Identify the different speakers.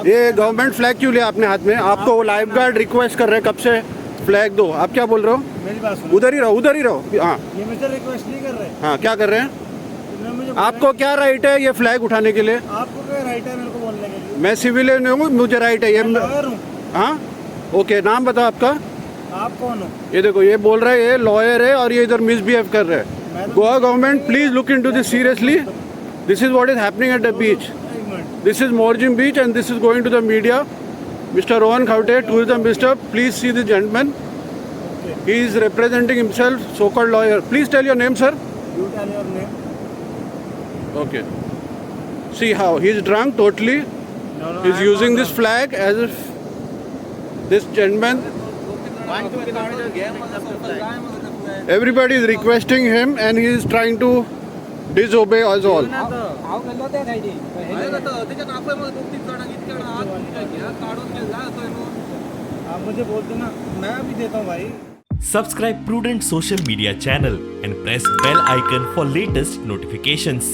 Speaker 1: ये government flag क्यों लिया आपने हाथ में? आपको वो लाइफ गार्ड रिक्वेस्ट कर रहे हैं कब से फ्लैग दो। आप क्या बोल रहे हो?
Speaker 2: मेरी बात सुनो।
Speaker 1: उधर ही रहो, उधर ही रहो। हाँ
Speaker 2: ये मुझे रिक्वेस्ट नहीं कर रहे।
Speaker 1: हाँ, क्या कर रहे हैं?
Speaker 2: तुमने मुझे
Speaker 1: आपको क्या राइट है ये फ्लैग उठाने के लिए?
Speaker 2: आपको क्या राइट है मेरे को बोलने के लिए?
Speaker 1: मैं सिविलियन हूँ, मुझे राइट है ये।
Speaker 2: मैं लॉयर हूँ।
Speaker 1: हाँ ओके, नाम बताओ आपका।
Speaker 2: आप कौन हो?
Speaker 1: ये देखो, ये बोल रहा है ये लॉयर है और ये इधर मिसबिहेव कर रहे हैं। Goa government please look into this seriously. This is what is happening at the beach.
Speaker 2: एक minute.
Speaker 1: This is Morjim Beach and this is going to the media. Mr. Rohan Khaute, tourism minister, please see this gentleman.
Speaker 2: Okay.
Speaker 1: He is representing himself, so-called lawyer. Please tell your name, sir.
Speaker 2: You tell your name.
Speaker 1: Okay. See how he is drunk totally.
Speaker 2: No,
Speaker 1: He is using this flag as if this gentleman. Everybody is requesting him and he is trying to disobey us all.
Speaker 2: आप मुझे बोल दो ना, मैं भी देता हूँ भाई।
Speaker 3: Subscribe Prudent social media channel and press bell icon for latest notifications.